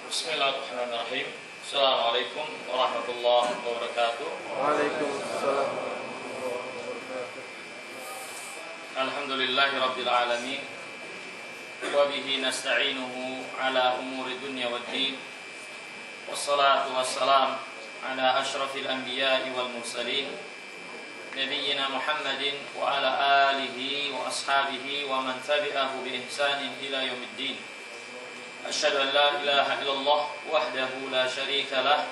Bismillahirrahmanirrahim. Assalamualaikum warahmatullahi wabarakatuh. Waalaikumsalam. Alhamdulillahi rabbil alamin. Wa bihi nasta'inuhu ala umuri dunya waddin. Wassalatu wassalam ala asyrafil anbiya'i wal mursalin. Nabiyyina Muhammadin wa ala alihi wa ashabihi wa man tabi'ahu bi ihsanin ila yaumiddin. Asyhadu an la ilaha illallah wahdahu la syarika lah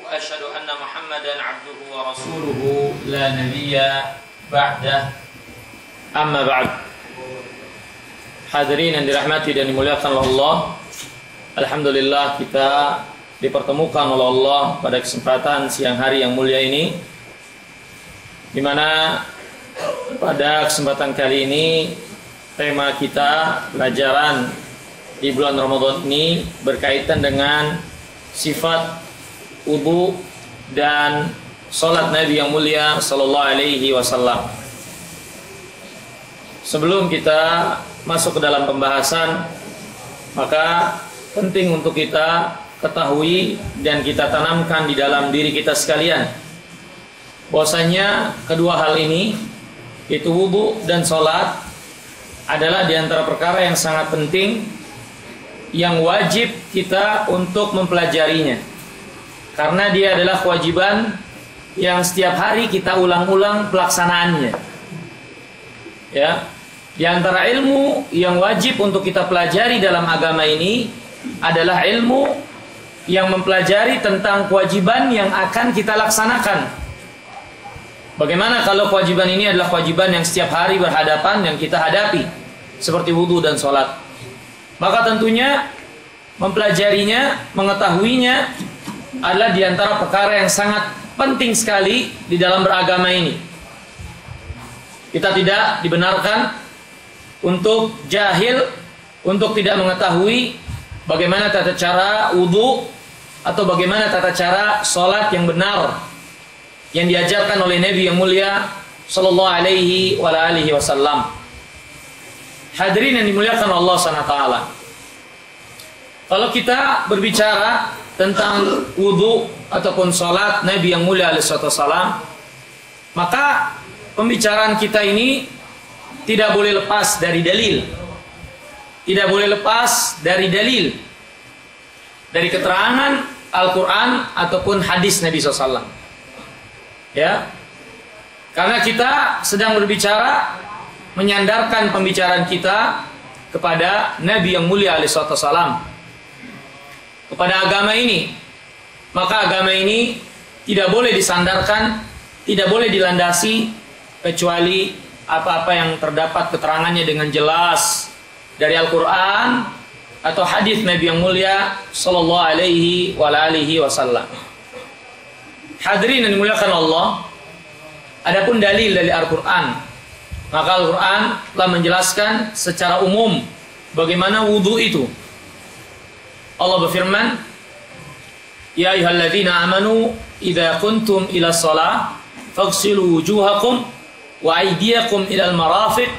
wa asyhadu anna Muhammadan abduhu wa rasuluhu la nabiyya ba'dah. Amma ba'd. Hadirin yang dirahmati dan dimuliakan oleh Allah, alhamdulillah kita dipertemukan oleh Allah pada kesempatan siang hari yang mulia ini, di mana pada kesempatan kali ini tema kita pelajaran di bulan Ramadan ini berkaitan dengan sifat wudu dan salat Nabi yang mulia sallallahu alaihi wasallam. Sebelum kita masuk ke dalam pembahasan, maka penting untuk kita ketahui dan kita tanamkan di dalam diri kita sekalian bahwasanya kedua hal ini, yaitu wudu dan salat, adalah di antara perkara yang sangat penting yang wajib kita untuk mempelajarinya, karena dia adalah kewajiban yang setiap hari kita ulang-ulang pelaksanaannya. Ya, di antara ilmu yang wajib untuk kita pelajari dalam agama ini adalah ilmu yang mempelajari tentang kewajiban yang akan kita laksanakan. Bagaimana kalau kewajiban ini adalah kewajiban yang setiap hari berhadapan, yang kita hadapi, seperti wudu dan sholat? Maka tentunya mempelajarinya, mengetahuinya adalah di antara perkara yang sangat penting sekali di dalam beragama ini. Kita tidak dibenarkan untuk jahil, untuk tidak mengetahui bagaimana tata cara wudu atau bagaimana tata cara sholat yang benar yang diajarkan oleh Nabi yang mulia sallallahu alaihi wasallam. Hadirin yang dimuliakan Allah SWT, kalau kita berbicara tentang wudu ataupun sholat Nabi yang mulia SAW, maka pembicaraan kita ini tidak boleh lepas dari dalil, tidak boleh lepas dari dalil, dari keterangan Al-Quran ataupun hadis Nabi SAW. Ya, karena kita sedang berbicara, menyandarkan pembicaraan kita kepada Nabi yang mulia alaihissalam, kepada agama ini. Maka agama ini tidak boleh disandarkan, tidak boleh dilandasi kecuali apa-apa yang terdapat keterangannya dengan jelas dari Al-Quran atau hadis Nabi yang mulia sallallahu alaihi wasallam. Hadirin yang dimuliakan Allah, adapun dalil dari Al-Quran, maka Al-Quran telah menjelaskan secara umum bagaimana wudu itu. Allah berfirman, Ya ayyuhalladzina amanu idza kuntum ila shalah faghsilu wujuhakum wa aydiyakum ilal marafiq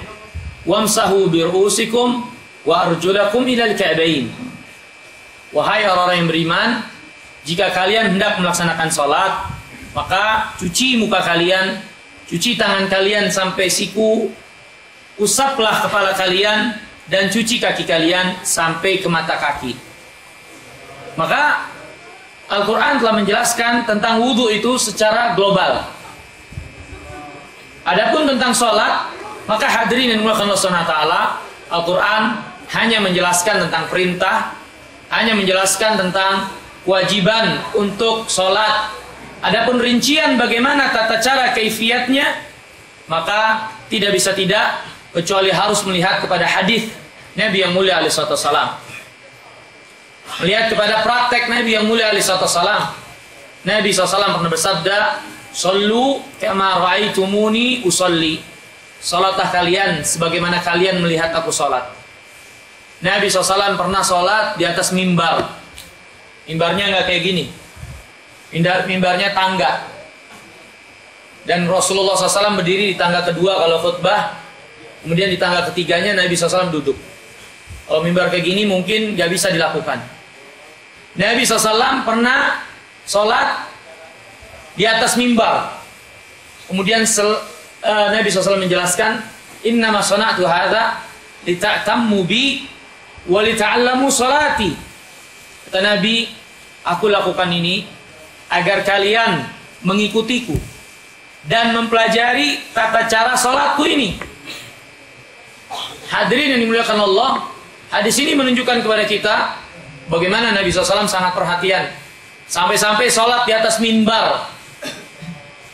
wamsahu bi ru'usikum wa arjulakum ilal ka'bayn. Wahai orang-orang yang beriman, jika kalian hendak melaksanakan salat, maka cuci muka kalian, cuci tangan kalian sampai siku, usaplah kepala kalian, dan cuci kaki kalian sampai ke mata kaki. Maka Al-Quran telah menjelaskan tentang wudu itu secara global. Adapun tentang sholat, maka hadirin yang dimuliakan Allah SWT, Al-Quran hanya menjelaskan tentang perintah, hanya menjelaskan tentang kewajiban untuk sholat. Adapun rincian bagaimana tata cara kaifiatnya, maka tidak bisa tidak kecuali harus melihat kepada hadis Nabi yang mulia alaihissalam, melihat kepada praktek Nabi yang mulia alaihissalam. Nabi SAW pernah bersabda, "Shallu kama ra'aitumuni usolli." Salatlah kalian sebagaimana kalian melihat aku salat. Nabi SAW pernah salat di atas mimbar. Mimbarnya nggak kayak gini. Mimbarnya tangga. Dan Rasulullah SAW berdiri di tangga kedua kalau khutbah. Kemudian di tangga ketiganya Nabi SAW duduk. Kalau mimbar kayak gini mungkin gak bisa dilakukan. Nabi SAW pernah sholat di atas mimbar. Kemudian Nabi SAW menjelaskan, innama sana'tu hadza lita'tammu bi wa lita'allamu salati. Kata Nabi, aku lakukan ini agar kalian mengikutiku dan mempelajari tata cara sholatku ini. Hadirin yang dimuliakan Allah, hadis ini menunjukkan kepada kita bagaimana Nabi SAW sangat perhatian, sampai-sampai sholat di atas mimbar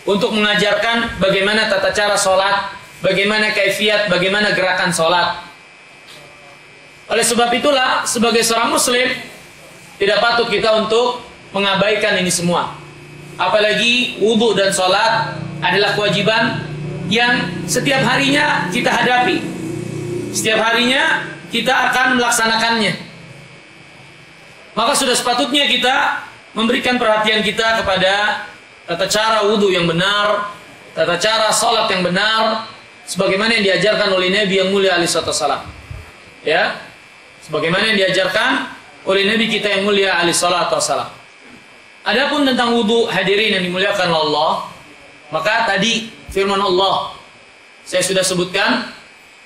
untuk mengajarkan bagaimana tata cara sholat, bagaimana kaifiat, bagaimana gerakan sholat. Oleh sebab itulah, sebagai seorang muslim, tidak patut kita untuk mengabaikan ini semua. Apalagi wudhu dan sholat adalah kewajiban yang setiap harinya kita hadapi. Setiap harinya kita akan melaksanakannya. Maka sudah sepatutnya kita memberikan perhatian kita kepada tata cara wudhu yang benar, tata cara sholat yang benar, sebagaimana yang diajarkan oleh Nabi yang mulia alaihi wassalam. Ya, sebagaimana yang diajarkan oleh Nabi kita yang mulia alaihi wassalam. Adapun tentang wudhu, hadirin yang dimuliakan Allah, maka tadi firman Allah saya sudah sebutkan,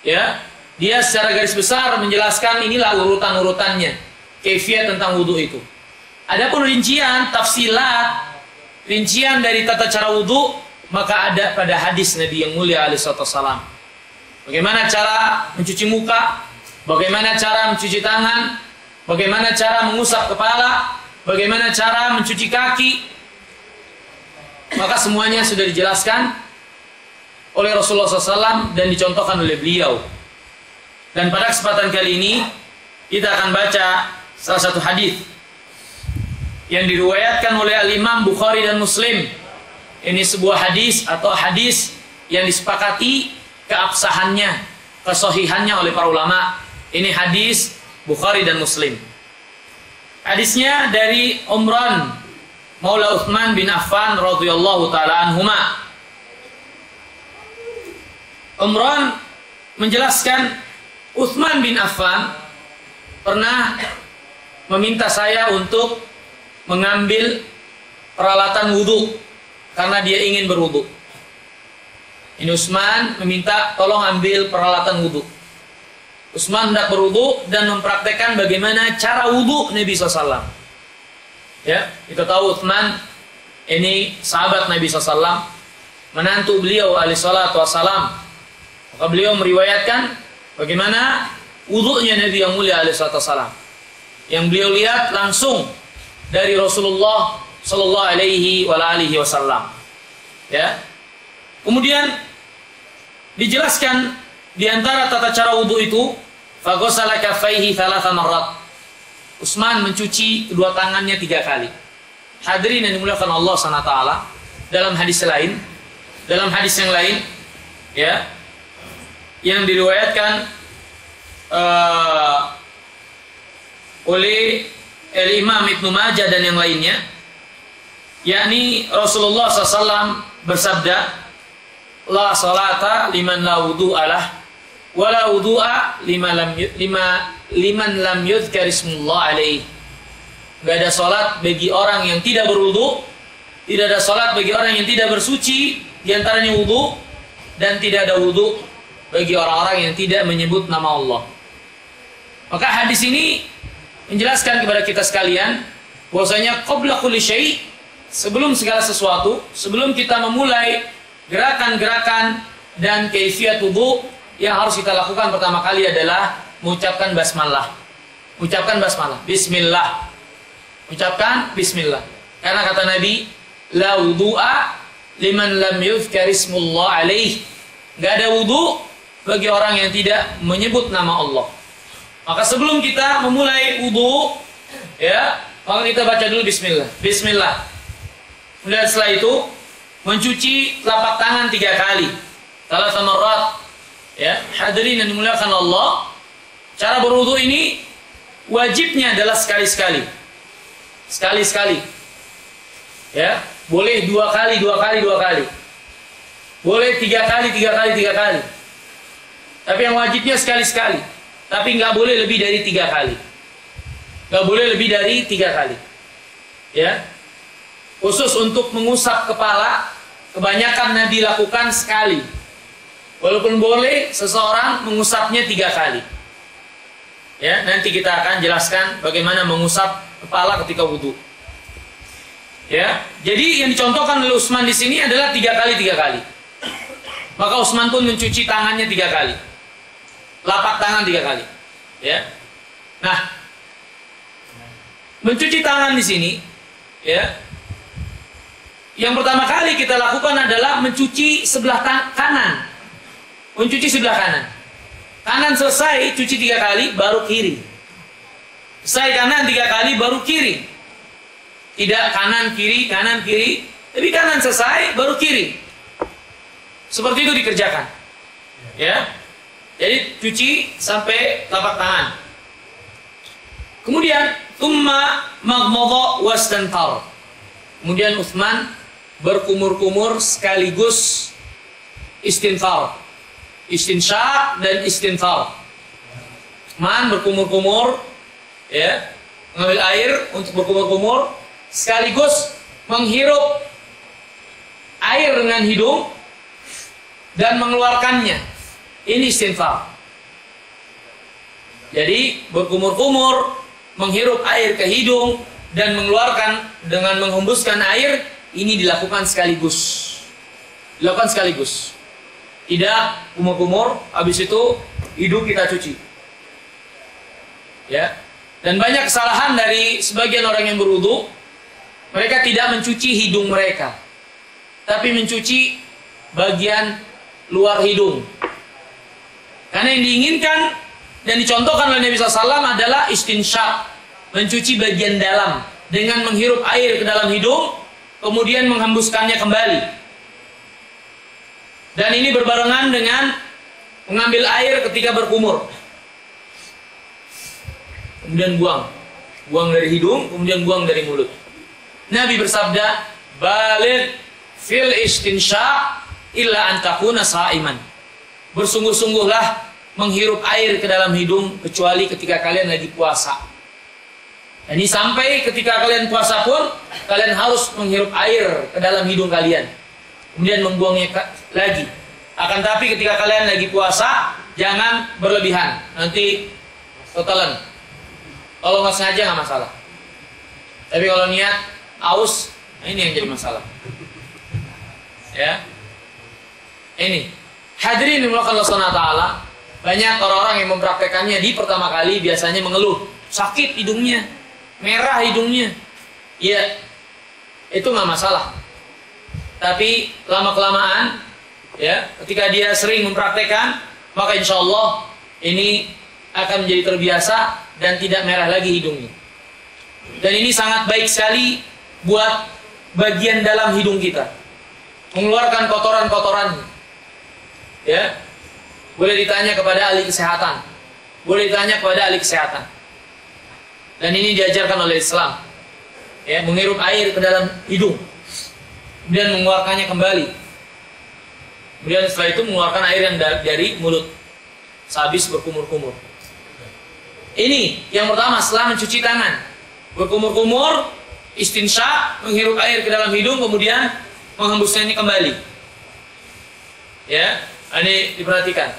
ya. Dia secara garis besar menjelaskan inilah urutan-urutannya, kaifiat tentang wudhu itu. Adapun rincian, tafsilat, rincian dari tata cara wudhu, maka ada pada hadis Nabi yang mulia alaihi wassalam. Bagaimana cara mencuci muka, bagaimana cara mencuci tangan, bagaimana cara mengusap kepala, bagaimana cara mencuci kaki. Maka semuanya sudah dijelaskan oleh Rasulullah SAW dan dicontohkan oleh beliau. Dan pada kesempatan kali ini kita akan baca salah satu hadis yang diriwayatkan oleh Al-Imam Bukhari dan Muslim. Ini sebuah hadis atau hadis yang disepakati keabsahannya, kesohihannya oleh para ulama. Ini hadis Bukhari dan Muslim. Hadisnya dari Umran Maula Uthman bin Affan radhiyallahu taala anhuma. Umran menjelaskan, Uthman bin Affan pernah meminta saya untuk mengambil peralatan wudhu karena dia ingin berwudhu. Ini Utsman meminta tolong ambil peralatan wudhu. Utsman hendak berwudhu dan mempraktekkan bagaimana cara wudhu Nabi SAW. Ya, kita tahu Utsman ini sahabat Nabi SAW, menantu beliau alaihi salatu wassalam. Maka beliau meriwayatkan bagaimana wudhunya Nabi yang mulia alaihi salatu wassalam, yang beliau lihat langsung dari Rasulullah sallallahu alaihi wasallam. Ya. Kemudian dijelaskan di antara tata cara wudhu itu, faghasala kaffaihi thalatha marrat. Utsman mencuci kedua tangannya 3 kali. Hadirin yang dimuliakan Allah Subhanahu wa taala, dalam hadis yang lain, ya, yang diriwayatkan oleh Imam Ibnu Majah dan yang lainnya, yakni Rasulullah SAW bersabda, la salata liman la wudu'a lah, wa la wudu'a liman lam yudhkar ismullah alaihi. Gak ada salat bagi orang yang tidak berwudu, tidak ada salat bagi orang yang tidak bersuci, diantaranya wudu, dan tidak ada wudu bagi orang-orang yang tidak menyebut nama Allah. Maka hadis ini menjelaskan kepada kita sekalian bahwasanya qabla kulli syai', sebelum segala sesuatu, sebelum kita memulai gerakan-gerakan dan kaifiat wudu, yang harus kita lakukan pertama kali adalah mengucapkan basmalah. Ucapkan basmalah, bismillah. Ucapkan bismillah. Karena kata Nabi, la wudu'a liman lam yuzkar ismullah alaih. Gak ada wudu bagi orang yang tidak menyebut nama Allah. Maka sebelum kita memulai wudu, ya, maka kita baca dulu bismillah. Bismillah. Kemudian setelah itu mencuci telapak tangan 3 kali. Thalatha marrat. Ya, hadirin yang dimuliakan Allah, cara berwudu ini wajibnya adalah sekali-sekali. Sekali-sekali. Ya, boleh 2 kali, 2 kali, 2 kali. Boleh 3 kali, 3 kali, 3 kali. Tapi yang wajibnya sekali-sekali. Tapi nggak boleh lebih dari 3 kali. Nggak boleh lebih dari 3 kali. Ya. Khusus untuk mengusap kepala, kebanyakan Nabi lakukan sekali. Walaupun boleh seseorang mengusapnya 3 kali. Ya, nanti kita akan jelaskan bagaimana mengusap kepala ketika wudhu. Ya, jadi yang dicontohkan oleh Utsman di sini adalah 3 kali. Maka Utsman pun mencuci tangannya 3 kali, lapak tangan 3 kali. Ya, nah, mencuci tangan di sini, ya, yang pertama kali kita lakukan adalah mencuci sebelah kanan, mencuci sebelah kanan. Kanan selesai, cuci 3 kali, baru kiri. Selesai kanan 3 kali, baru kiri. Tidak kanan kiri, tapi kanan selesai baru kiri. Seperti itu dikerjakan. Ya. Jadi cuci sampai telapak tangan. Kemudian tsumma maghmadha wastanthar. Kemudian Utsman berkumur-kumur sekaligus istinthar. Istinsyaq dan istinthar. Utsman berkumur-kumur, ya, mengambil air untuk berkumur-kumur sekaligus menghirup air dengan hidung dan mengeluarkannya. Ini istinthar. Jadi berkumur-kumur, menghirup air ke hidung dan mengeluarkan dengan menghembuskan air, ini dilakukan sekaligus. Dilakukan sekaligus. Tidak kumur-kumur, habis itu hidung kita cuci. Ya. Dan banyak kesalahan dari sebagian orang yang berwudu. Mereka tidak mencuci hidung mereka, tapi mencuci bagian luar hidung. Karena yang diinginkan dan dicontohkan oleh Nabi SAW adalah istinsyaq, mencuci bagian dalam dengan menghirup air ke dalam hidung, kemudian menghembuskannya kembali. Dan ini berbarengan dengan mengambil air ketika berkumur. Kemudian buang dari hidung, kemudian buang dari mulut. Nabi bersabda, "Baligh fil istinsyaq illa an takuna sha'iman." Bersungguh-sungguhlah menghirup air ke dalam hidung kecuali ketika kalian lagi puasa. Ini sampai ketika kalian puasa pun kalian harus menghirup air ke dalam hidung kalian, kemudian membuangnya lagi. Akan tapi ketika kalian lagi puasa jangan berlebihan, nanti totalan. Kalau nggak sengaja nggak masalah. Tapi kalau niat aus, ini yang jadi masalah. Ya, ini hadirin dimulakan Allah Subhanahu wa Ta'ala. Banyak orang-orang yang mempraktekannya di pertama kali biasanya mengeluh sakit hidungnya, merah hidungnya. Ya, itu nggak masalah. Tapi lama kelamaan, ya, ketika dia sering mempraktekkan, maka insya Allah ini akan menjadi terbiasa dan tidak merah lagi hidungnya. Dan ini sangat baik sekali buat bagian dalam hidung kita, mengeluarkan kotoran-kotorannya. Ya, boleh ditanya kepada ahli kesehatan, boleh ditanya kepada ahli kesehatan. Dan ini diajarkan oleh Islam. Ya, menghirup air ke dalam hidung, kemudian mengeluarkannya kembali. Kemudian setelah itu mengeluarkan air yang dari mulut, sehabis berkumur-kumur. Ini yang pertama setelah mencuci tangan, berkumur-kumur, istinsyaq, menghirup air ke dalam hidung, kemudian menghembuskannya kembali. Ya, ini diperhatikan.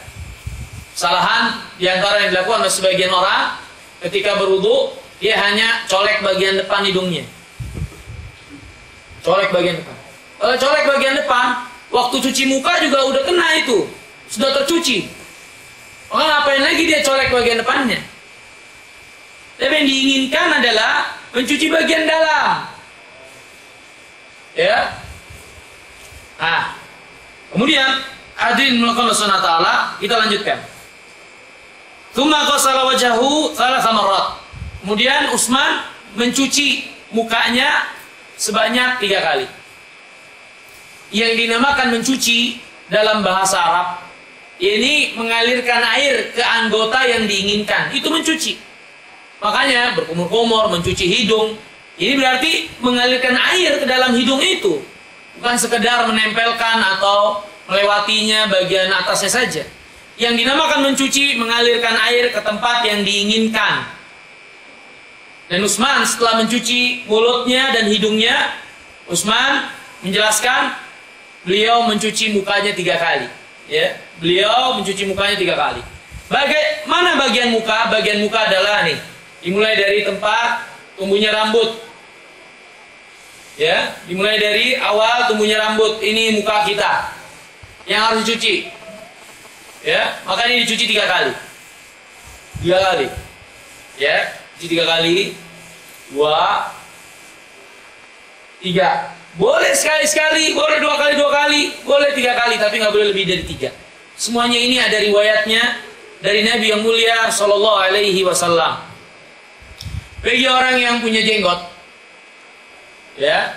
Kesalahan diantara yang dilakukan oleh sebagian orang ketika berwudu, dia hanya colek bagian depan hidungnya. Colek bagian depan. Kalau colek bagian depan, waktu cuci muka juga udah kena itu, sudah tercuci. Maka ngapain lagi dia colek bagian depannya? Tapi yang diinginkan adalah mencuci bagian dalam. Ya. Nah, kemudian hadirin melakukan Allah Ta'ala, kita lanjutkan. Tsumma ghasala wajhahu thalatha marrat. Kemudian Utsman mencuci mukanya sebanyak 3 kali. Yang dinamakan mencuci dalam bahasa Arab, ini mengalirkan air ke anggota yang diinginkan. Itu mencuci. Makanya berkumur-kumur, mencuci hidung, ini berarti mengalirkan air ke dalam hidung itu. Bukan sekedar menempelkan atau melewatinya bagian atasnya saja. Yang dinamakan mencuci, mengalirkan air ke tempat yang diinginkan. Dan Utsman setelah mencuci mulutnya dan hidungnya, Utsman menjelaskan beliau mencuci mukanya 3 kali. Ya, beliau mencuci mukanya 3 kali. Bagaimana bagian muka? Bagian muka adalah nih, dimulai dari tempat tumbuhnya rambut. Ya, dimulai dari awal tumbuhnya rambut. Ini muka kita yang harus dicuci. Ya, maka ini dicuci 3 kali. 3 kali. Ya, cuci 3 kali. 2, 3. Boleh sekali-sekali, boleh 2 kali, 2 kali, boleh 3 kali, tapi nggak boleh lebih dari 3. Semuanya ini ada riwayatnya dari Nabi yang mulia Sallallahu Alaihi Wasallam. Bagi orang yang punya jenggot, ya,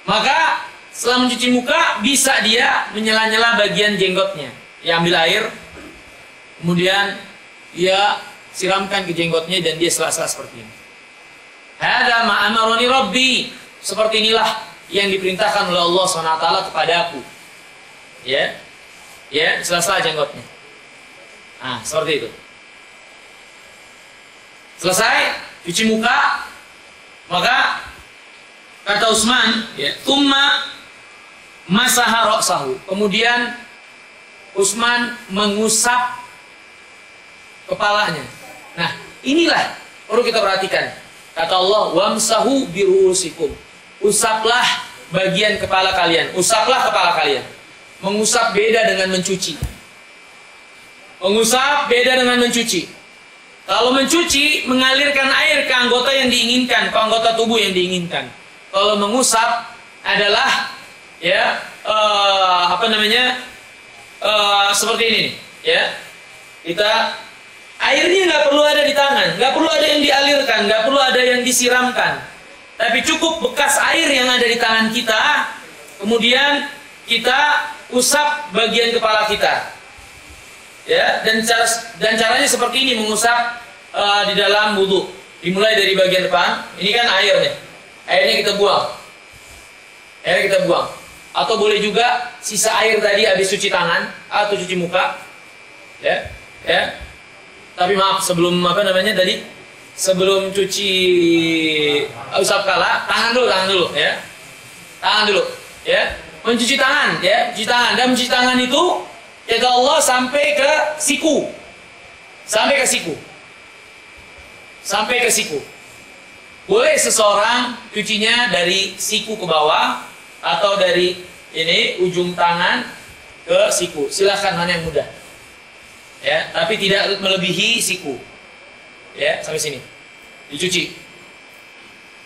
maka setelah mencuci muka bisa dia menyela-nyela bagian jenggotnya. Ya, ambil air, kemudian dia siramkan ke jenggotnya dan dia sela-sela seperti ini. Hada ma amaroni Rabbi. Seperti inilah yang diperintahkan oleh Allah SWT kepadaku. Ya, ya, sela-sela jenggotnya. Nah, seperti itu. Selesai cuci muka, maka kata Utsman, ya, tsumma masaha ra'sahu. Kemudian Utsman mengusap kepalanya. Nah, inilah perlu kita perhatikan. Kata Allah, wamsahu biruusikum. Usaplah bagian kepala kalian. Usaplah kepala kalian. Mengusap beda dengan mencuci. Mengusap beda dengan mencuci. Kalau mencuci, mengalirkan air ke anggota yang diinginkan, ke anggota tubuh yang diinginkan. Kalau mengusap adalah, ya, seperti ini, ya. Kita airnya nggak perlu ada di tangan, nggak perlu ada yang dialirkan, nggak perlu ada yang disiramkan. Tapi cukup bekas air yang ada di tangan kita, kemudian kita usap bagian kepala kita. Ya, dan caranya seperti ini mengusap di dalam wudu. Dimulai dari bagian depan. Ini kan air nih. Airnya kita buang. Airnya kita buang. Atau boleh juga sisa air tadi habis cuci tangan atau cuci muka. Ya, ya. Tapi maaf, sebelum tadi? Sebelum cuci usap kala, tangan dulu, ya. Tangan dulu, ya. Mencuci tangan, ya, cuci tangan. Dan mencuci tangan itu kata Allah sampai ke siku. Sampai ke siku. Sampai ke siku. Boleh seseorang cucinya dari siku ke bawah atau dari ini ujung tangan ke siku. Silahkan, mana yang mudah. Ya, tapi tidak melebihi siku. Ya, sampai sini. Dicuci.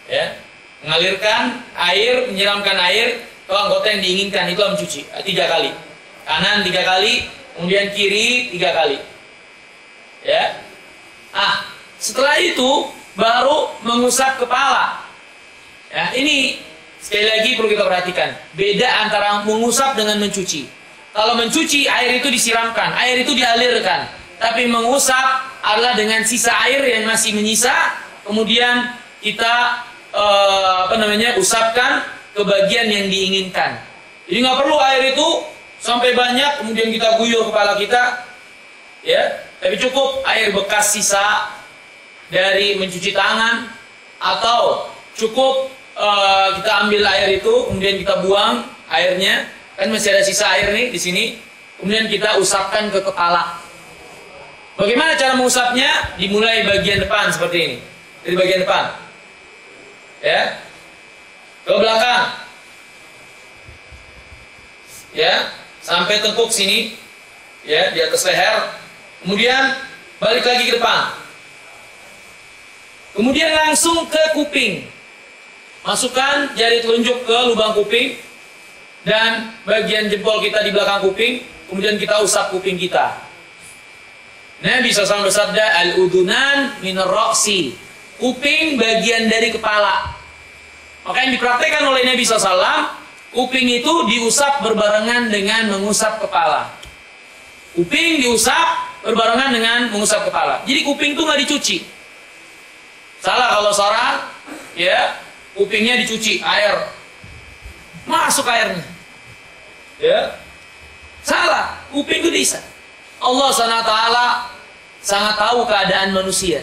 Ya. Mengalirkan air, menyiramkan air ke anggota yang diinginkan, itu mencuci 3 kali. Kanan 3 kali, kemudian kiri 3 kali. Ya. Setelah itu baru mengusap kepala. Ya, ini sekali lagi perlu kita perhatikan. Beda antara mengusap dengan mencuci. Kalau mencuci, air itu disiramkan, air itu dialirkan. Tapi mengusap adalah dengan sisa air yang masih menyisa, kemudian kita usapkan ke bagian yang diinginkan. Jadi nggak perlu air itu sampai banyak, kemudian kita guyur kepala kita, ya. Tapi cukup air bekas sisa dari mencuci tangan, atau cukup kita ambil air itu, kemudian kita buang airnya. Kan masih ada sisa air nih di sini. Kemudian kita usapkan ke kepala. Bagaimana cara mengusapnya? Dimulai bagian depan seperti ini. Dari bagian depan. Ya. Ke belakang. Ya, sampai tengkuk sini. Ya, di atas leher. Kemudian balik lagi ke depan. Kemudian langsung ke kuping. Masukkan jari telunjuk ke lubang kuping dan bagian jempol kita di belakang kuping, kemudian kita usap kuping kita. Nabi SAW bersabda, al-udunan minar ra'si. Kuping bagian dari kepala. Maka yang dipraktekkan oleh Nabi SAW, kuping itu diusap berbarengan dengan mengusap kepala. Kuping diusap berbarengan dengan mengusap kepala. Jadi kuping itu nggak dicuci. Salah kalau seorang, ya, kupingnya dicuci, air masuk airnya. Ya, salah. Kuping itu diisa. Allah SWT sangat tahu keadaan manusia.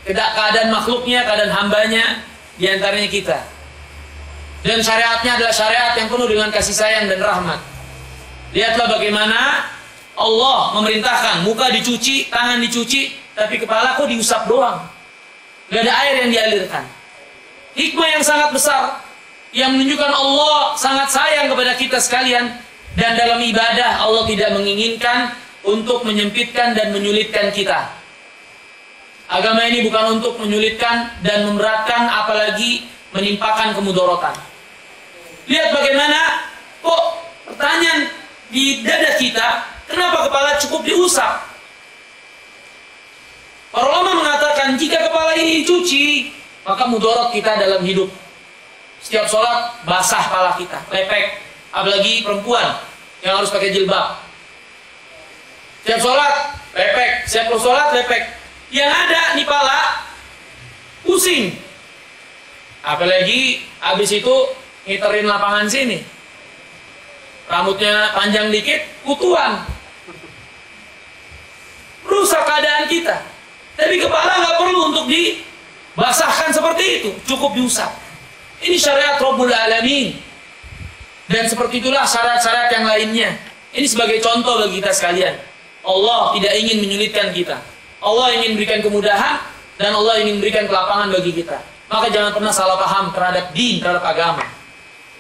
keadaan makhluknya, keadaan hambanya, diantaranya kita. Dan syariatnya adalah syariat yang penuh dengan kasih sayang dan rahmat. Lihatlah bagaimana Allah memerintahkan muka dicuci, tangan dicuci, tapi kepala kok diusap doang. Gak ada air yang dialirkan. Hikmah yang sangat besar yang menunjukkan Allah sangat sayang kepada kita sekalian. Dan dalam ibadah Allah tidak menginginkan untuk menyempitkan dan menyulitkan kita. Agama ini bukan untuk menyulitkan dan memberatkan, apalagi menimpakan kemudorotan. Lihat bagaimana kok pertanyaan di dada kita, kenapa kepala cukup diusap? Para ulama mengatakan jika kepala ini dicuci, maka mudorot kita dalam hidup. Setiap sholat basah kepala kita, lepek. Apalagi perempuan yang harus pakai jilbab. Setiap sholat lepek, setiap sholat lepek. Yang ada di kepala pusing. Apalagi habis itu ngiterin lapangan sini. Rambutnya panjang dikit, kutuan. Rusak keadaan kita. Tapi kepala nggak perlu untuk dibasahkan seperti itu, cukup diusap. Ini syariat Rabbul Alamin. Dan seperti itulah syariat-syariat yang lainnya. Ini sebagai contoh bagi kita sekalian. Allah tidak ingin menyulitkan kita. Allah ingin berikan kemudahan dan Allah ingin berikan kelapangan bagi kita. Maka jangan pernah salah paham terhadap din, terhadap agama.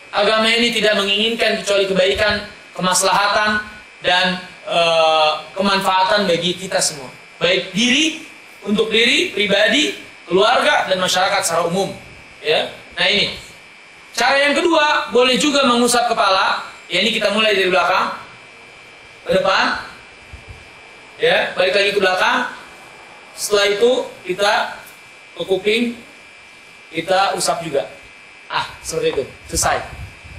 Agama ini tidak menginginkan kecuali kebaikan, kemaslahatan dan kemanfaatan bagi kita semua. Baik diri, untuk diri, pribadi, keluarga dan masyarakat secara umum. Ya. Nah ini. Cara yang kedua, boleh juga mengusap kepala. Ya, ini kita mulai dari belakang ke depan. Ya, balik lagi ke belakang. Setelah itu kita ke kuping, kita usap juga. Seperti itu, selesai.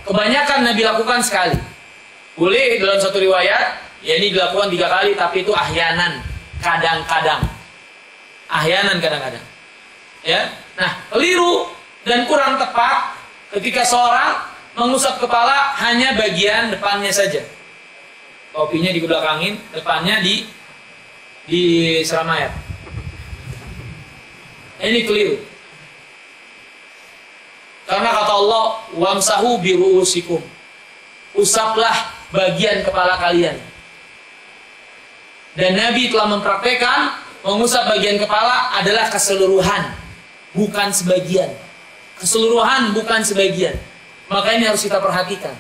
Kebanyakan Nabi lakukan sekali. Boleh dalam satu riwayat, ya ini dilakukan 3 kali, tapi itu ahyanan, kadang-kadang. Ahyanan kadang-kadang. Ya, nah keliru dan kurang tepat ketika seorang mengusap kepala hanya bagian depannya saja. Topinya dibelakangin, depannya di seramaya. Ini keliru. Karena kata Allah, wamsahu biru'usikum. Usaplah bagian kepala kalian. Dan Nabi telah mempraktekkan mengusap bagian kepala adalah keseluruhan, bukan sebagian. Keseluruhan bukan sebagian. Maka ini harus kita perhatikan.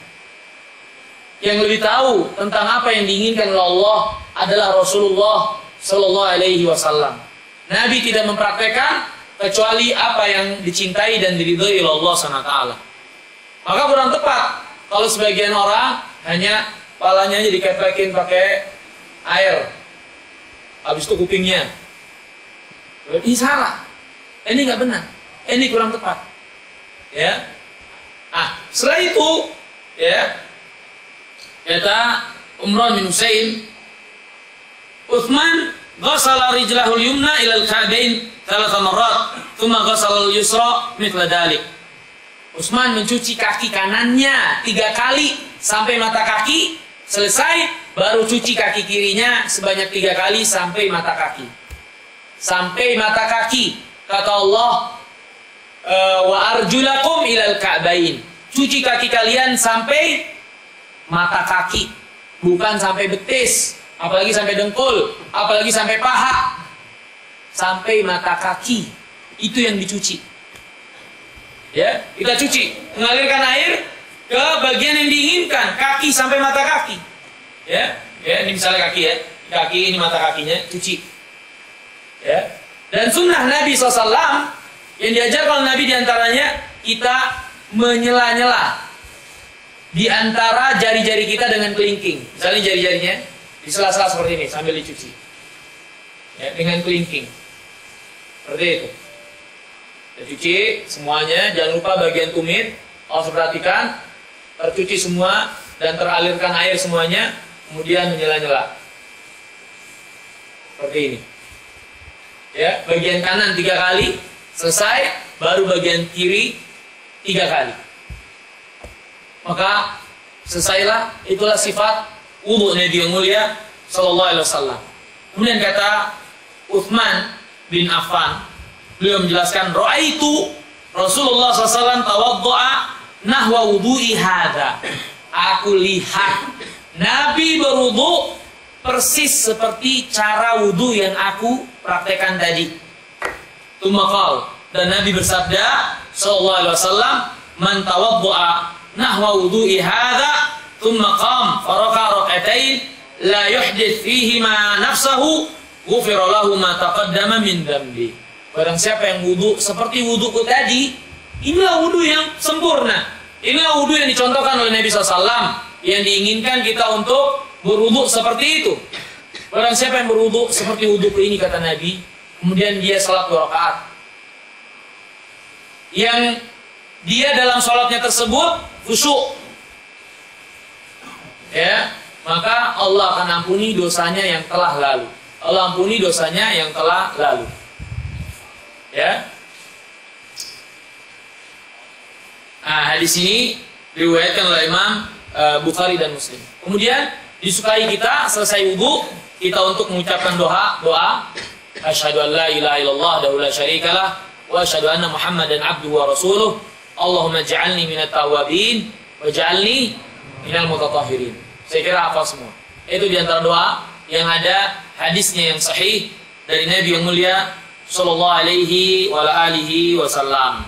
Yang lebih tahu tentang apa yang diinginkan oleh Allah adalah Rasulullah Sallallahu Alaihi Wasallam. Nabi tidak mempraktekkan kecuali apa yang dicintai dan diridhoi oleh Allah SWT. Maka kurang tepat kalau sebagian orang hanya kepalanya aja dikeprekin pakai air, habis itu kupingnya. Ini salah. Ini nggak benar. Ini kurang tepat. Ya. Setelah itu, ya, kata Umran bin Husain, Uthman ghasala rijlahul yumna ila al-ka'bain 3 marrat, thumma ghasala al-yusra mithla dhalik. Utsman mencuci kaki kanannya 3 kali sampai mata kaki selesai, baru cuci kaki kirinya sebanyak 3 kali sampai mata kaki. Sampai mata kaki. Kata Allah, wa arjulakum ilal ka'bain. Cuci kaki kalian sampai mata kaki, bukan sampai betis, apalagi sampai dengkul, apalagi sampai paha. Sampai mata kaki, itu yang dicuci. Ya, kita cuci, mengalirkan air ke bagian yang diinginkan, kaki sampai mata kaki. Ya, ini misalnya kaki ya, kaki ini mata kakinya, cuci. Ya, dan sunnah Nabi SAW yang diajarkan Nabi diantaranya kita menyela-nyela di antara jari-jari kita dengan kelingking. Misalnya jari-jarinya di sela-sela seperti ini sambil dicuci. Ya, dengan kelingking. Seperti itu. Kita cuci semuanya, jangan lupa bagian tumit. Harus perhatikan, tercuci semua dan teralirkan air semuanya, kemudian menyela-nyela. Seperti ini. Ya, bagian kanan 3 kali, selesai, baru bagian kiri 3 kali. Maka selesailah, itulah sifat wudu Nabi yang mulia sallallahu alaihi wasallam. Kemudian kata Utsman bin Affan Beliau menjelaskan, "Ra'aitu Rasulullah SAW tawaddu'a nahwa wudu'i hadza." Aku lihat Nabi berwudu persis seperti cara wudu yang aku praktekkan tadi. Tumakal, dan Nabi bersabda sallallahu alaihi wasallam, "Man tawaddu'a nahwa wudu'i hadza, thumma qam faraka rak'atain la yuhdits fihi ma nafsahu, ghufira lahu ma taqaddama min dhanbi." Barang siapa yang wudu seperti wuduku tadi, inilah wudu yang sempurna. Inilah wudu yang dicontohkan oleh Nabi SAW, yang diinginkan kita untuk berwudu seperti itu. Barang siapa yang berwudu seperti wuduku ini, kata Nabi, kemudian dia salat 2 rakaat, yang dia dalam salatnya tersebut khusyuk, ya, maka Allah akan ampuni dosanya yang telah lalu. Allah ampuni dosanya yang telah lalu. Ya. Nah, hadis ini diriwayatkan oleh Imam Bukhari dan Muslim. Kemudian disukai kita selesai wudu kita untuk mengucapkan doa asyhadu an la ilaha illallah wa la syarikalah wa asyhadu anna Muhammadan abduhu wa rasuluh. Allahumma ij'alni minat tawwabin waj'alni minal mutatahhirin. Saya kira hafal semua. Itu di antara doa yang ada hadisnya yang sahih dari Nabi yang mulia sallallahu alaihi wa alihi wasallam.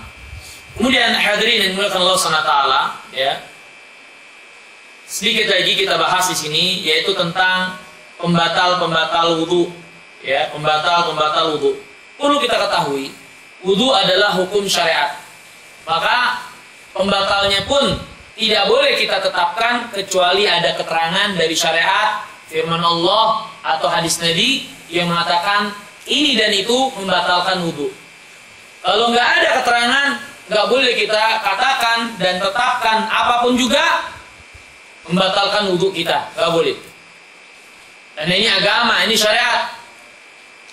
Kemudian hadirin yang dimuliakan Allah Subhanahu wa taala, ya. Sedikit lagi kita bahas di sini, yaitu tentang pembatal wudu, ya, pembatal wudu. Perlu kita ketahui, wudu adalah hukum syariat. Maka pembatalnya pun tidak boleh kita tetapkan kecuali ada keterangan dari syariat, firman Allah atau hadis Nabi yang mengatakan ini dan itu membatalkan wudu. Kalau nggak ada keterangan, nggak boleh kita katakan dan tetapkan apapun juga membatalkan wudu kita, nggak boleh. Dan ini agama, ini syariat.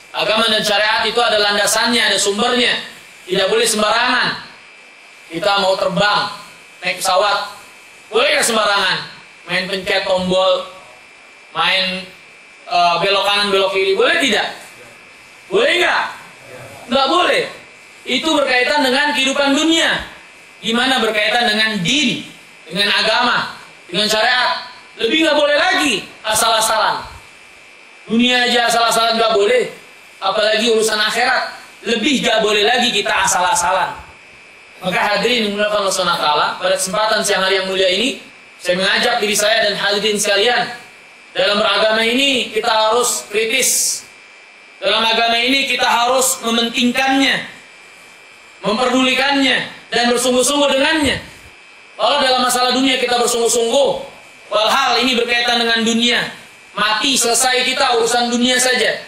Agama dan syariat itu ada landasannya, ada sumbernya. Tidak boleh sembarangan. Kita mau terbang, naik pesawat, boleh nggak sembarangan? Main pencet tombol, main belok kanan belok kiri, boleh tidak? Boleh nggak? Nggak boleh. Itu berkaitan dengan kehidupan dunia, gimana berkaitan dengan din, dengan agama, dengan syariat. Lebih nggak boleh lagi asal-asalan. Dunia aja asal-asalan nggak boleh, apalagi urusan akhirat. Lebih nggak boleh lagi kita asal-asalan. Maka hadirin yang dimuliakan Allah Subhanahu wa taala, pada kesempatan siang hari yang mulia ini, saya mengajak diri saya dan hadirin sekalian, dalam beragama ini kita harus kritis. Dalam agama ini kita harus mementingkannya, memperdulikannya, dan bersungguh-sungguh dengannya. Kalau dalam masalah dunia kita bersungguh-sungguh, walhal ini berkaitan dengan dunia, mati selesai kita urusan dunia saja.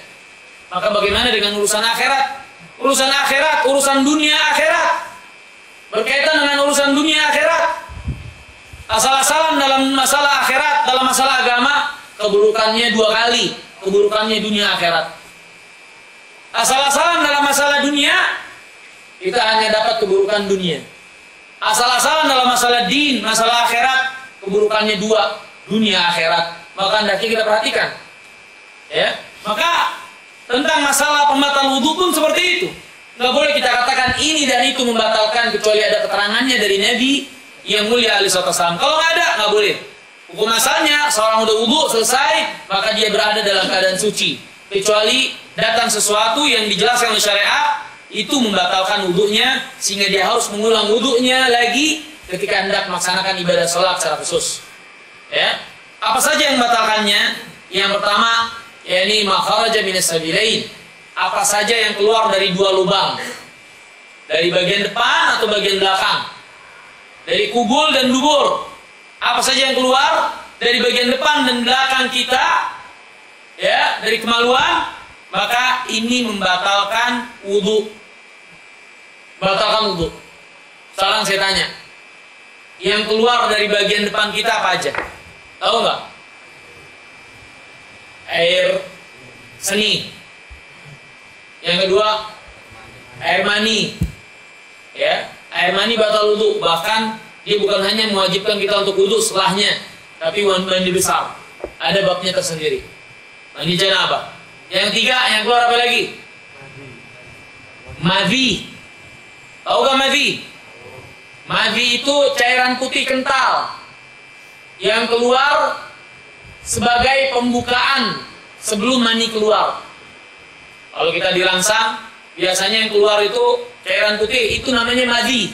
Maka bagaimana dengan urusan akhirat? Urusan akhirat, urusan dunia akhirat, berkaitan dengan urusan dunia akhirat. Asal-asalan dalam masalah akhirat, dalam masalah agama, keburukannya 2 kali, keburukannya dunia akhirat. Asal-asalan dalam masalah dunia, kita hanya dapat keburukan dunia. Asal-asalan dalam masalah din, masalah akhirat, keburukannya 2, dunia akhirat. Maka hendaknya kita perhatikan, ya. Maka tentang masalah pembatal wudu pun seperti itu. Nggak boleh kita katakan ini dan itu membatalkan kecuali ada keterangannya dari Nabi yang mulia alaihi wasallam. Kalau nggak ada, nggak boleh. Hukum asalnya seorang udah wudu selesai, maka dia berada dalam keadaan suci. Kecuali datang sesuatu yang dijelaskan oleh syariat, itu membatalkan wudunya, sehingga dia harus mengulang wudunya lagi ketika hendak melaksanakan ibadah sholat secara khusus. Ya, apa saja yang membatalkannya? Yang pertama, yakni ma kharaja minas sabilain. Apa saja yang keluar dari 2 lubang, dari bagian depan atau bagian belakang, dari kubul dan dubur. Apa saja yang keluar dari bagian depan dan belakang kita, ya, dari kemaluan, maka ini membatalkan wudu. Batalkan wudu. Sekarang saya tanya, yang keluar dari bagian depan kita apa aja? Tahu nggak? Air seni. Yang kedua, air mani. Ya, air mani batal wudu. Bahkan dia bukan hanya mewajibkan kita untuk wudu setelahnya, tapi mandi besar. Ada babnya tersendiri. Mandi janabah. Yang 3, yang keluar apa lagi? Madhi. Tahu gak madhi? Madhi itu cairan putih kental yang keluar sebagai pembukaan sebelum mani keluar. Kalau kita dirangsang, biasanya yang keluar itu cairan putih, itu namanya madhi.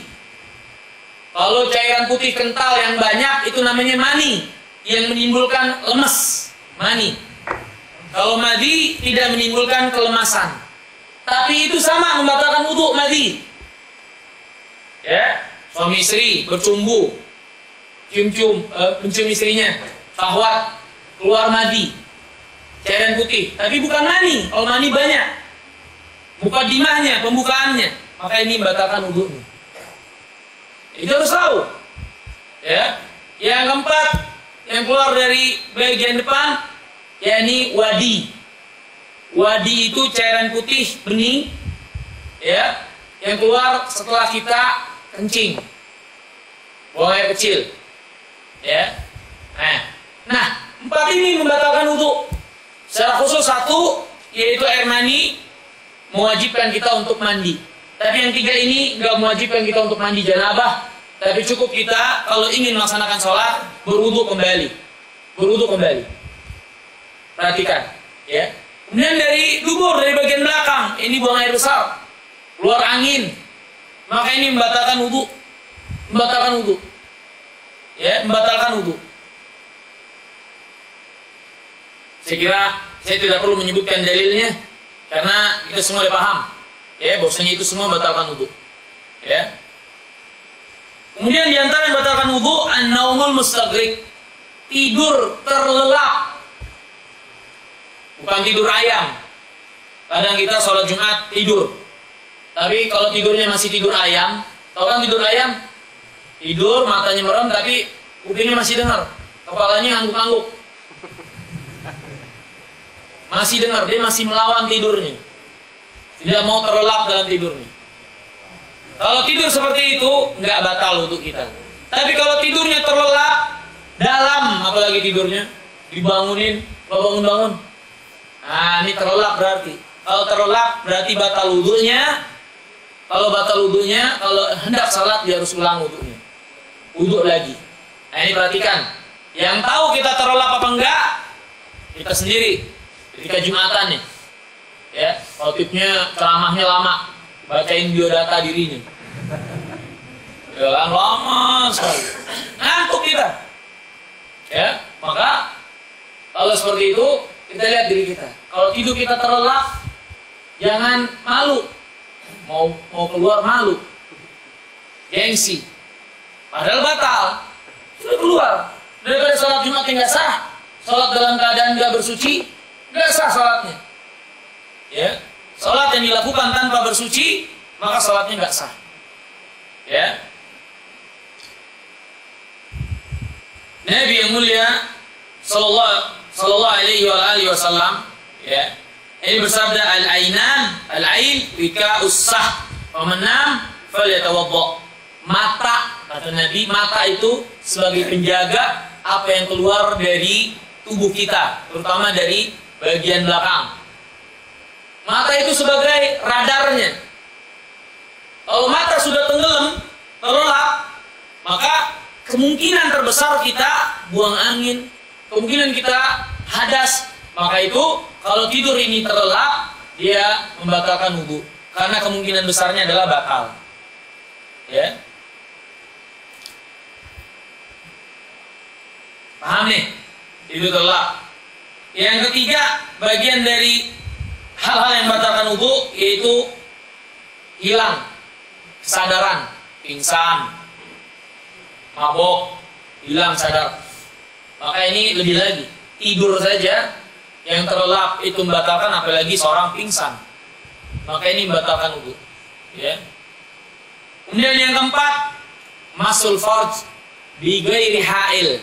Kalau cairan putih kental yang banyak, itu namanya mani, yang menimbulkan lemes, mani. Kalau madhi tidak menimbulkan kelemasan, tapi itu sama membatalkan wudu madhi. Ya, suami istri bercumbu, mencium istrinya, syahwat, keluar madhi, cairan putih, tapi bukan mani. Kalau mani banyak, mukadimahnya, pembukaannya, maka ini membatalkan wudunya. Itu harus tahu. Ya, yang keempat, yang keluar dari bagian depan, yakni wadi. Wadi itu cairan putih bening, ya, yang keluar setelah kita kencing, buang air kecil, ya. Nah, empat ini membatalkan wudu. Secara khusus satu, yaitu air mani, mewajibkan kita untuk mandi. Tapi yang tiga ini nggak mewajibkan kita untuk mandi janabah. Tapi cukup kita kalau ingin melaksanakan sholat berwudu kembali, berwudu kembali. Perhatikan, ya. Kemudian dari dubur, dari bagian belakang, ini buang air besar, keluar angin, maka ini membatalkan wudu, membatalkan wudu, ya, membatalkan wudu. Saya kira saya tidak perlu menyebutkan dalilnya karena kita semua sudah paham, ya, bahwasanya itu semua membatalkan wudu, ya. Kemudian diantara yang membatalkan wudu, an-naumul mustaghrib, tidur terlelap. Bukan tidur ayam. Kadang kita sholat Jumat tidur. Tapi kalau tidurnya masih tidur ayam, tahu kan tidur ayam? Tidur, matanya merem, tapi kupingnya masih dengar. Kepalanya ngangguk-ngangguk. Masih dengar, dia masih melawan tidurnya. Tidak mau terlelap dalam tidurnya. Kalau tidur seperti itu, nggak batal wudu kita. Tapi kalau tidurnya terlelap, dalam apalagi tidurnya, dibangunin, bangun-bangun. Nah, ini terlelap berarti. Kalau terlelap berarti batal wudunya. Kalau batal wudunya, kalau hendak salat dia harus ulang wudunya. Wudu lagi. Nah, ini perhatikan. Yang tahu kita terlelap apa enggak, kita sendiri. Ketika Jumatan nih, ya, khotibnya ceramahnya lama, bacain biodata dirinya. Ya kan, lama sekali. Ngantuk kita. Ya, maka kalau seperti itu, kita lihat diri kita. Kalau tidur kita terlelap, jangan malu. Mau keluar malu. Gengsi. Padahal batal. Sudah keluar. Daripada sholat Jumat yang nggak sah, sholat dalam keadaan nggak bersuci, nggak sah sholatnya. Ya, sholat yang dilakukan tanpa bersuci, maka sholatnya nggak sah. Ya. Nabi yang mulia Sallallahu alaihi wasallam, ya, ini bersabda, al-ain wika'us sah, famanam falyatawadda. Mata, kata Nabi, mata itu sebagai penjaga apa yang keluar dari tubuh kita, terutama dari bagian belakang. Mata itu sebagai radarnya. Kalau mata sudah tenggelam, terlelap, maka kemungkinan terbesar kita buang angin, kemungkinan kita hadas. Maka itu kalau tidur ini terlelap, dia membatalkan wudu karena kemungkinan besarnya adalah batal. Ya, paham nih? Tidur terlelap. Yang ketiga, bagian dari hal-hal yang membatalkan wudu yaitu hilang kesadaran, pingsan, mabok, hilang sadar. Maka ini lebih lagi, tidur saja yang terlelap itu membatalkan, apalagi seorang pingsan. Maka ini membatalkan wudu. Ya. Kemudian yang keempat, masul farj bi ghairi ha'il,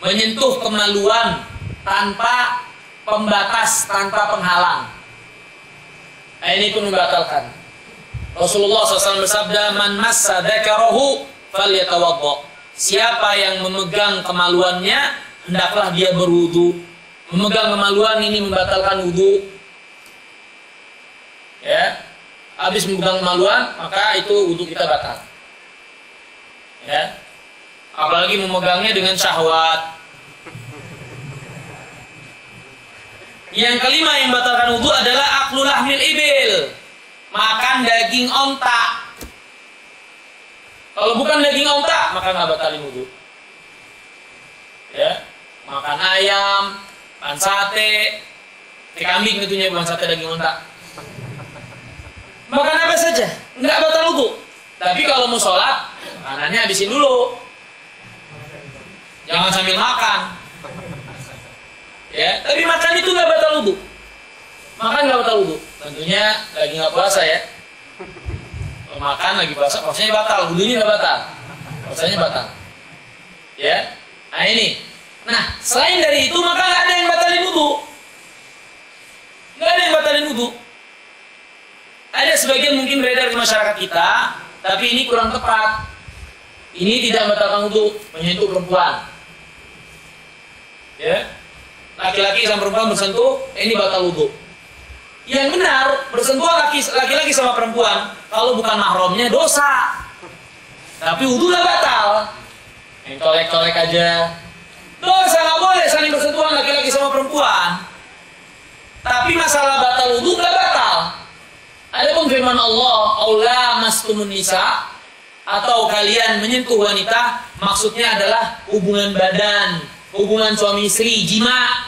menyentuh kemaluan tanpa pembatas, tanpa penghalang. Nah, ini pun membatalkan. Rasulullah SAW bersabda, man massa dzakarahu falyatawadda. Siapa yang memegang kemaluannya, hendaklah dia berwudu. Memegang kemaluan ini membatalkan wudu. Ya. habis memegang kemaluan, maka itu wudhu kita batal. Ya. Apalagi memegangnya dengan syahwat. Yang kelima yang batalkan wudhu adalah aklul lahmil ibil, makan daging onta. Kalau bukan daging onta, maka nggak batalin wudhu. Ya, makan ayam, makan sate kambing tentunya, bukan sate daging onta. Makan apa saja, nggak batal wudhu. Tapi kalau mau sholat, makanannya habisin dulu. Jangan sambil makan. Ya, tapi makan itu nggak batal wudhu. Makan nggak batal wudhu. Tentunya lagi nggak puasa ya. Kalau makan lagi puasa, puasanya batal, wudhunya nggak batal. Puasanya batal. Ya, nah ini. Nah, selain dari itu maka nggak ada yang batalin wudhu. Nggak ada yang batalin wudhu. Ada sebagian mungkin beredar di masyarakat kita, tapi ini kurang tepat. Ini tidak membatalkan wudhu, menyentuh perempuan. Ya, laki-laki sama perempuan bersentuh, ini batal wudhu. Yang benar, bersentuhan laki-laki sama perempuan, kalau bukan mahramnya dosa. Tapi wudhu nggak batal. Yang colek-colek aja, dosa, nggak boleh saling bersentuhan laki-laki sama perempuan. Tapi masalah batal wudhu nggak batal. Adapun firman Allah, "Aula mastumun nisa," atau kalian menyentuh wanita, maksudnya adalah hubungan badan, hubungan suami istri, jima.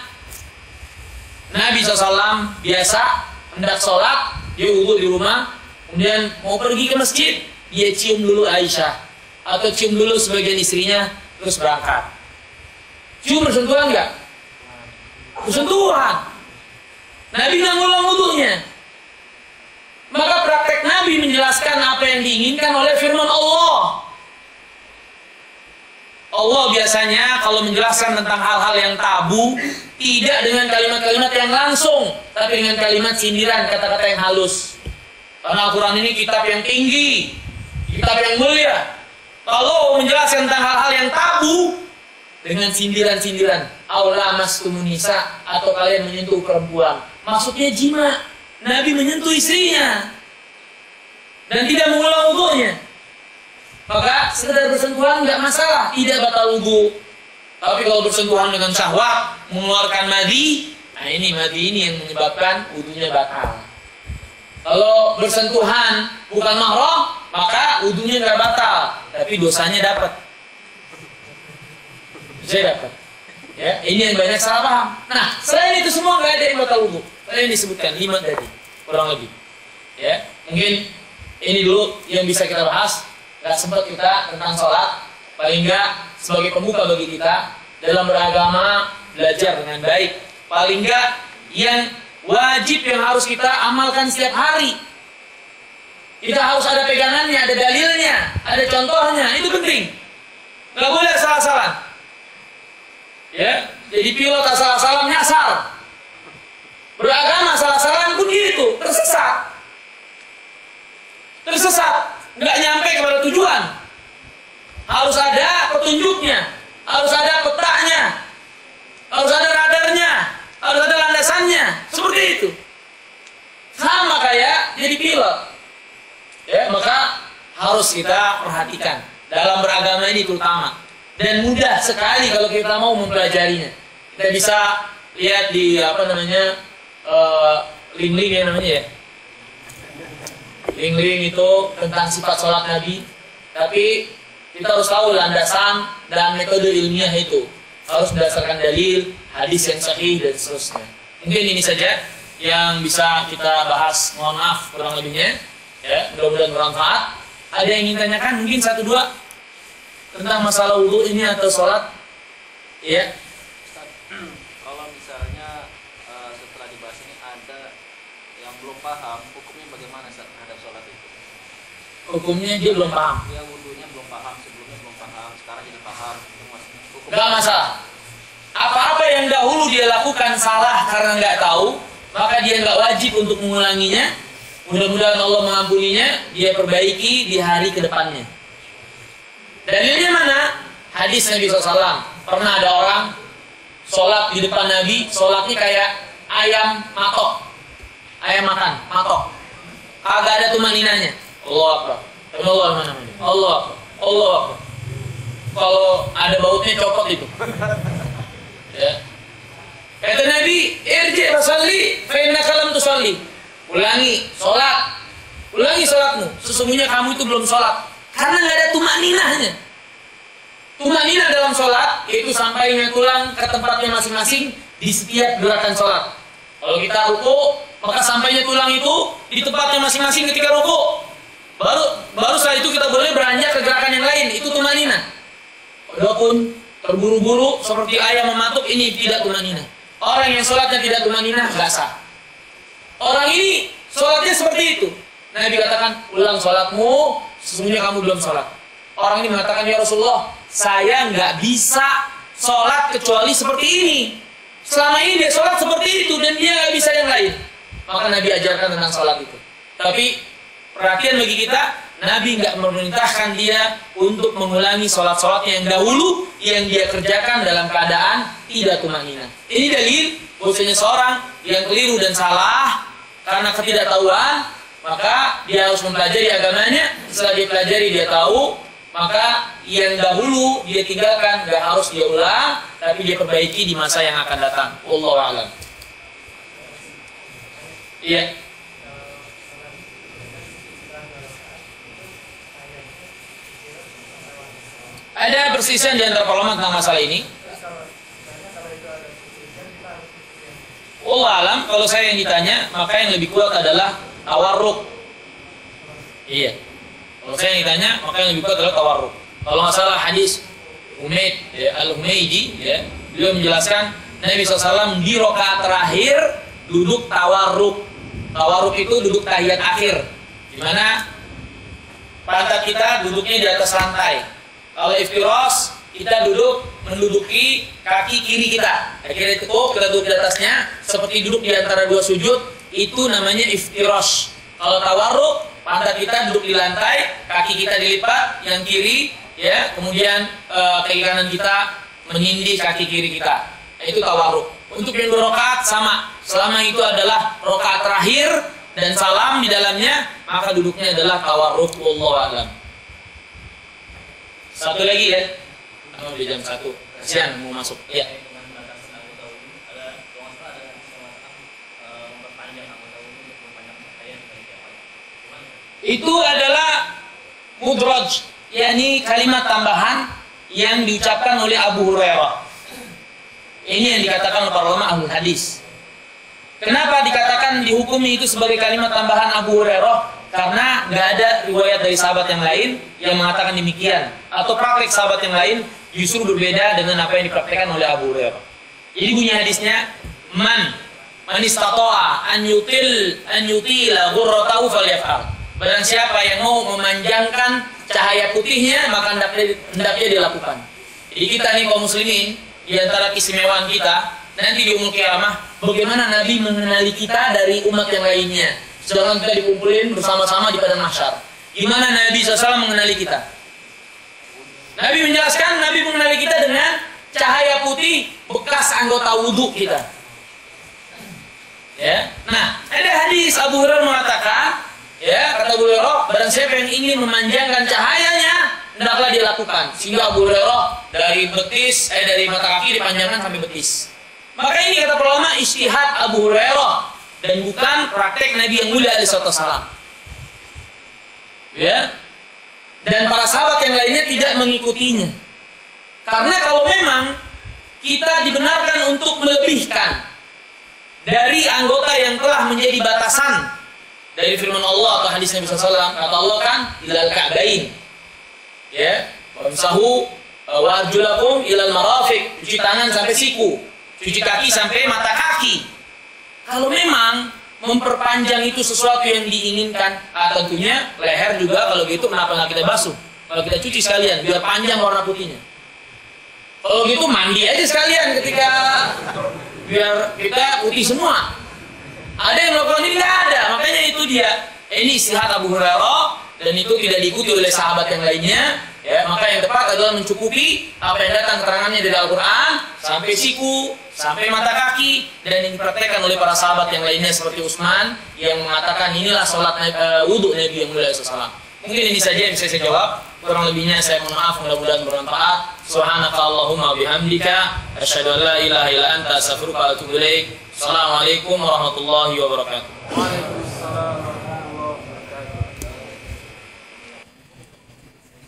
Nabi SAW biasa hendak sholat, dia wudhu di rumah, kemudian mau pergi ke masjid, dia cium dulu Aisyah, atau cium dulu sebagian istrinya, terus berangkat. Cium bersentuhan enggak? Bersentuhan. Nabi nggak ngulang wudhunya. Maka praktek Nabi menjelaskan apa yang diinginkan oleh firman Allah. Allah biasanya kalau menjelaskan tentang hal-hal yang tabu, tidak dengan kalimat-kalimat yang langsung, tapi dengan kalimat sindiran, kata-kata yang halus. Karena Al-Quran ini kitab yang tinggi, kitab yang mulia. Kalau menjelaskan tentang hal-hal yang tabu, dengan sindiran-sindiran, "Aula mastumun nisa," atau kalian menyentuh perempuan, maksudnya jima. Nabi menyentuh istrinya dan tidak mengulang wudhunya. Maka sekedar bersentuhan nggak masalah, tidak batal wudhu. Tapi kalau bersentuhan dengan syahwat, mengeluarkan madi, nah ini madi ini yang menyebabkan wudhunya batal. Kalau bersentuhan bukan mahram, maka wudhunya nggak batal, tapi dosanya dapat. Saya dapat. Ya, ini yang banyak salah paham. Nah, selain itu semua nggak ada yang batal wudhu. Yang disebutkan 5 tadi, kurang lebih. Ya, mungkin ini dulu yang bisa kita bahas. Gak sempat kita tentang sholat. Paling nggak sebagai pembuka bagi kita dalam beragama, belajar dengan baik. Paling nggak yang wajib yang harus kita amalkan setiap hari. Kita harus ada pegangannya, ada dalilnya, ada contohnya. Itu penting. Gak boleh salah-salah. Ya, jadi pilot asal-asalan nyasar. Beragama salah-salah pun gitu, tersesat. Tersesat, nggak nyampe kepada tujuan. Harus ada petunjuknya, harus ada petanya, harus ada radarnya, harus ada landasannya. Seperti itu. Sama kayak jadi pilot. Ya, maka harus kita perhatikan dalam beragama ini terutama. Dan mudah sekali kalau kita mau mempelajarinya. Kita bisa lihat di link-link ya namanya ya. Link-link itu tentang sifat sholat Nabi. Tapi kita harus tahu landasan dan metode ilmiah itu. Harus berdasarkan dalil, hadis yang sahih dan seterusnya. Mungkin ini saja yang bisa kita bahas. Mohon maaf kurang lebihnya. Ya, mudah-mudahan bermanfaat. Ada yang ingin tanyakan? Mungkin 1-2 tentang masalah wudhu ini atau sholat? Ya. Kalau misalnya setelah dibahas ini ada yang belum paham, hukumnya bagaimana terhadap sholat itu? Hukumnya dia belum paham. Dia wudhunya belum paham, sebelumnya belum paham, sekarang jadi paham. Gak masalah. Apa-apa yang dahulu dia lakukan salah karena nggak tahu, maka dia nggak wajib untuk mengulanginya. Mudah-mudahan Allah mengampuninya, dia perbaiki di hari kedepannya. Dalilnya mana? Hadis Nabi SAW. Pernah ada orang sholat di depan Nabi, sholatnya kayak ayam matok. Ayam makan, matok. agak ada tumaninahnya. Allah Akbar. Allah mana-mana. Allah Akbar. Allah Akbar. Kalau ada bautnya copot itu. Ya. Kata Nabi, irji fasalli fa innaka lam tusalli. Ulangi salat. Ulangi salatmu. Sesungguhnya kamu itu belum salat. Karena enggak ada tumaninahnya. Tumaninah dalam salat yaitu sampainya tulang ke tempatnya masing-masing di setiap gerakan salat. Kalau kita ruku, maka sampainya tulang itu di tempatnya masing-masing ketika ruku. Baru setelah itu kita boleh beranjak ke gerakan yang lain. Itu tumaninah. Walaupun terburu-buru seperti ayam mematuk, ini tidak tumaninah. Orang yang sholatnya tidak tumaninah nggak sah. Orang ini sholatnya seperti itu. Nabi katakan, ulang sholatmu, sesungguhnya kamu belum sholat. Orang ini mengatakan, ya Rasulullah, saya nggak bisa sholat kecuali seperti ini. Selama ini dia sholat seperti itu dan dia nggak bisa yang lain. Maka Nabi ajarkan tentang sholat itu. Tapi perhatian bagi kita, Nabi nggak memerintahkan dia untuk mengulangi sholat-sholatnya yang dahulu yang dia kerjakan dalam keadaan tidak tumaninah. Ini dalil bahwasanya seorang yang keliru dan salah karena ketidaktahuan, maka dia harus mempelajari agamanya. Setelah dia pelajari, dia tahu, maka yang dahulu dia tinggalkan, nggak harus dia ulang, tapi dia perbaiki di masa yang akan datang. Wallahu a'lam. Iya. Ada perselisihan di antara ulama tentang masalah ini. Allah alam, kalau saya yang ditanya, maka yang lebih kuat adalah tawarruk. Iya. Kalau saya yang ditanya, maka yang lebih kuat adalah tawarruk. Kalau masalah hadis Humaid Al-Humaidi, ya, beliau menjelaskan Nabi SAW di rakaat terakhir duduk tawarruk. Tawarruk itu duduk tahiyat akhir, di mana pantat kita duduknya di atas lantai. Kalau iftiros, kita duduk menduduki kaki kiri kita. Kaki itu kita duduk di atasnya, seperti duduk di antara dua sujud, itu namanya iftiros. Kalau tawarruk, pantat kita duduk di lantai, kaki kita dilipat, yang kiri, ya, kemudian kaki kanan kita menindih kaki kiri kita. Itu tawarruk. Untuk yang 2 rakaat sama, selama itu adalah rakaat terakhir dan salam di dalamnya, maka duduknya adalah tawarruk. Wallahu a'lam. Satu lagi ya, di jam 1 siang mau masuk. Ya. Itu adalah mudraj, yakni kalimat tambahan yang diucapkan oleh Abu Hurairah. Ini yang dikatakan oleh para ulama ahlul hadis. Kenapa dikatakan dihukumi itu sebagai kalimat tambahan Abu Hurairah? Karena nggak ada riwayat dari sahabat yang lain yang mengatakan demikian, atau praktek sahabat yang lain justru berbeda dengan apa yang dipraktekkan oleh Abu Hurairah. Jadi bunyi hadisnya, man istata'a an yutila ghurratahu falyaf'al. Barang siapa yang mau memanjangkan cahaya putihnya, maka hendaknya dia lakukan. Jadi kita nih kaum muslimin, di antara keistimewaan kita nanti di yaumul qiyamah, bagaimana Nabi mengenali kita dari umat yang lainnya. Sedangkan kita dikumpulin bersama-sama di padang mahsyar. Gimana Nabi SAW mengenali kita? Nabi menjelaskan, Nabi mengenali kita dengan cahaya putih bekas anggota wudhu kita. Ya. Nah, ada hadis Abu Hurairah mengatakan, ya, kata Abu Hurairah, barang siapa yang ingin memanjangkan cahayanya, hendaklah dia lakukan. Sehingga Abu Hurairah dari mata kaki dipanjangkan sampai betis. Maka ini kata para ulama ijtihad Abu Hurairah dan bukan praktek Nabi yang mulia alaihi wasallam. Ya. Dan para sahabat yang lainnya tidak mengikutinya. Karena kalau memang kita dibenarkan untuk melebihkan dari anggota yang telah menjadi batasan dari firman Allah atau hadis Nabi SAW, kata Allah kan ilal ka'bain, ya, wamsahu warjulakum ilal marafiq, cuci tangan sampai siku, cuci kaki sampai mata kaki. Kalau memang memperpanjang itu sesuatu yang diinginkan, tentunya leher juga kalau gitu kenapa nggak kita basuh? Kalau kita cuci sekalian biar panjang warna putihnya. Kalau gitu mandi aja sekalian ketika biar kita putih semua. Ada yang melakukan ini? Nggak ada. Makanya itu dia. Ini istihad Abu Hurairah dan itu tidak diikuti oleh sahabat yang lainnya. Ya, maka yang tepat adalah mencukupi apa yang datang keterangannya dari Al-Quran sampai siku, sampai mata kaki, dan yang dipraktekkan oleh para sahabat yang lainnya seperti Utsman yang mengatakan inilah sholat wudhu Nabi yang mulia SAW. Mungkin ini saja yang bisa saya jawab. Kurang lebihnya saya mohon maaf, mudah-mudahan bermanfaat. Subhanakallahumma bihamdika asyhadu an la ilaha illa anta astaghfiruka wa atubu ilaik. Assalamualaikum warahmatullahi wabarakatuh.